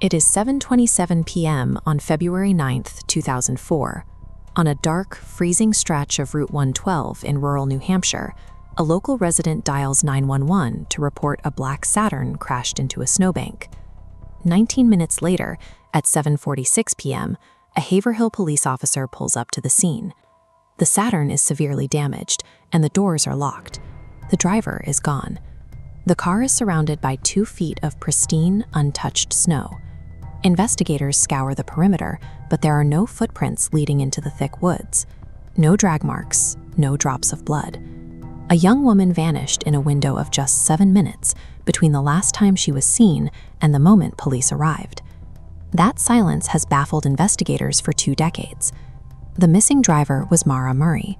It is 7:27 p.m. on February 9, 2004. On a dark, freezing stretch of Route 112 in rural New Hampshire, a local resident dials 911 to report a black Saturn crashed into a snowbank. 19 minutes later, at 7:46 p.m., a Haverhill police officer pulls up to the scene. The Saturn is severely damaged, and the doors are locked. The driver is gone. The car is surrounded by 2 feet of pristine, untouched snow. Investigators scour the perimeter, but there are no footprints leading into the thick woods. No drag marks, no drops of blood. A young woman vanished in a window of just 7 minutes between the last time she was seen and the moment police arrived. That silence has baffled investigators for 2 decades. The missing driver was Maura Murray.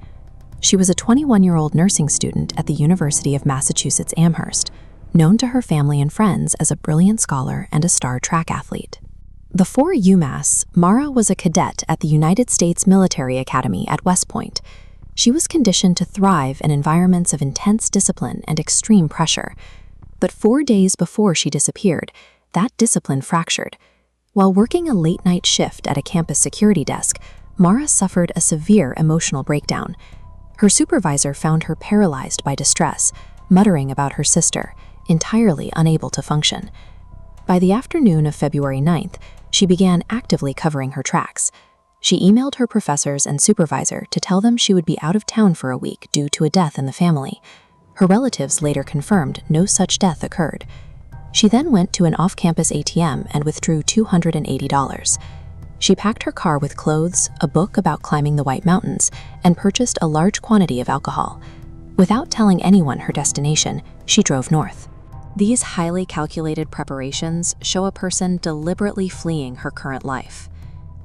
She was a 21-year-old nursing student at the University of Massachusetts Amherst, known to her family and friends as a brilliant scholar and a star track athlete. Before UMass, Maura was a cadet at the United States Military Academy at West Point. She was conditioned to thrive in environments of intense discipline and extreme pressure. But 4 days before she disappeared, that discipline fractured. While working a late-night shift at a campus security desk, Maura suffered a severe emotional breakdown. Her supervisor found her paralyzed by distress, muttering about her sister, entirely unable to function. By the afternoon of February 9th, she began actively covering her tracks. She emailed her professors and supervisor to tell them she would be out of town for a week due to a death in the family. Her relatives later confirmed no such death occurred. She then went to an off-campus ATM and withdrew $280. She packed her car with clothes, a book about climbing the White Mountains, and purchased a large quantity of alcohol. Without telling anyone her destination, she drove north. These highly calculated preparations show a person deliberately fleeing her current life.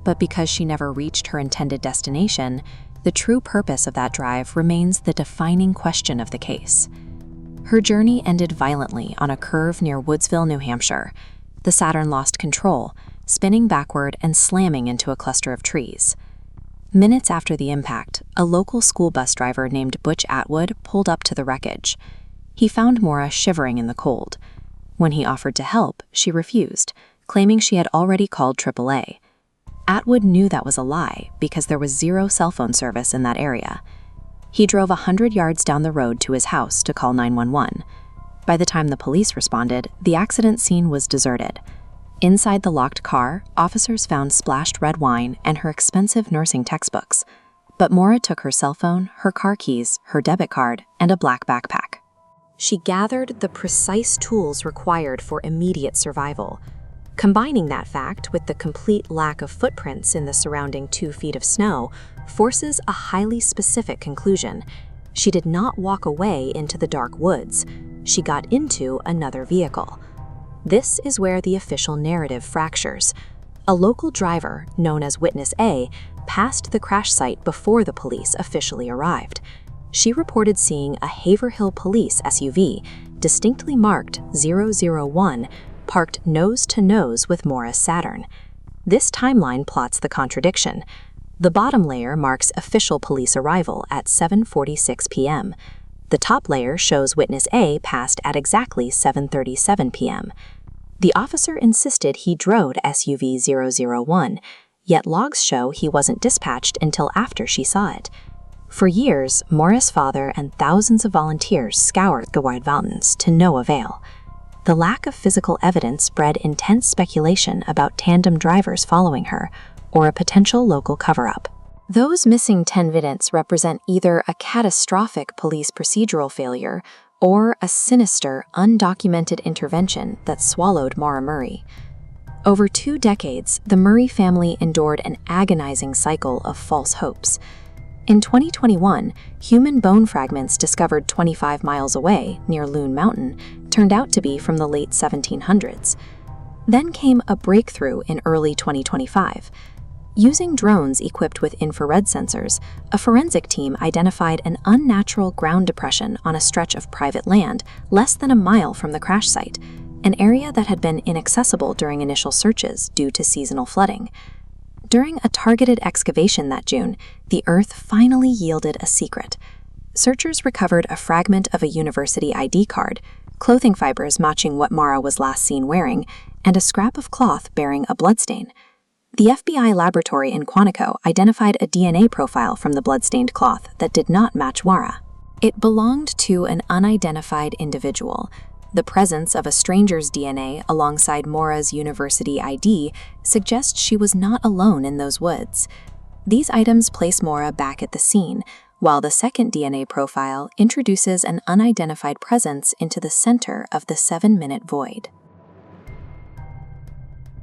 But because she never reached her intended destination, the true purpose of that drive remains the defining question of the case. Her journey ended violently on a curve near Woodsville, New Hampshire. The Saturn lost control, spinning backward and slamming into a cluster of trees. Minutes after the impact, a local school bus driver named Butch Atwood pulled up to the wreckage. He found Maura shivering in the cold. When he offered to help, she refused, claiming she had already called AAA. Atwood knew that was a lie because there was zero cell phone service in that area. He drove 100 yards down the road to his house to call 911. By the time the police responded, the accident scene was deserted. Inside the locked car, officers found splashed red wine and her expensive nursing textbooks. But Maura took her cell phone, her car keys, her debit card, and a black backpack. She gathered the precise tools required for immediate survival. Combining that fact with the complete lack of footprints in the surrounding 2 feet of snow forces a highly specific conclusion. She did not walk away into the dark woods. She got into another vehicle. This is where the official narrative fractures. A local driver, known as Witness A, passed the crash site before the police officially arrived. She reported seeing a Haverhill police SUV, distinctly marked 001, parked nose-to-nose with Maura's Saturn. This timeline plots the contradiction. The bottom layer marks official police arrival at 7:46 p.m. The top layer shows Witness A passed at exactly 7:37 p.m. The officer insisted he drove SUV 001, yet logs show he wasn't dispatched until after she saw it. For years, Maura's father and thousands of volunteers scoured the White Mountains to no avail. The lack of physical evidence bred intense speculation about tandem drivers following her, or a potential local cover-up. Those missing 10 minutes represent either a catastrophic police procedural failure or a sinister, undocumented intervention that swallowed Maura Murray. Over 2 decades, the Murray family endured an agonizing cycle of false hopes. In 2021, human bone fragments discovered 25 miles away, near Loon Mountain, turned out to be from the late 1700s. Then came a breakthrough in early 2025. Using drones equipped with infrared sensors, a forensic team identified an unnatural ground depression on a stretch of private land less than a mile from the crash site, an area that had been inaccessible during initial searches due to seasonal flooding. During a targeted excavation that June, the earth finally yielded a secret. Searchers recovered a fragment of a university ID card, clothing fibers matching what Maura was last seen wearing, and a scrap of cloth bearing a bloodstain. The FBI laboratory in Quantico identified a DNA profile from the bloodstained cloth that did not match Maura. It belonged to an unidentified individual. The presence of a stranger's DNA alongside Maura's university ID suggests she was not alone in those woods. These items place Maura back at the scene, while the second DNA profile introduces an unidentified presence into the center of the 7-minute void.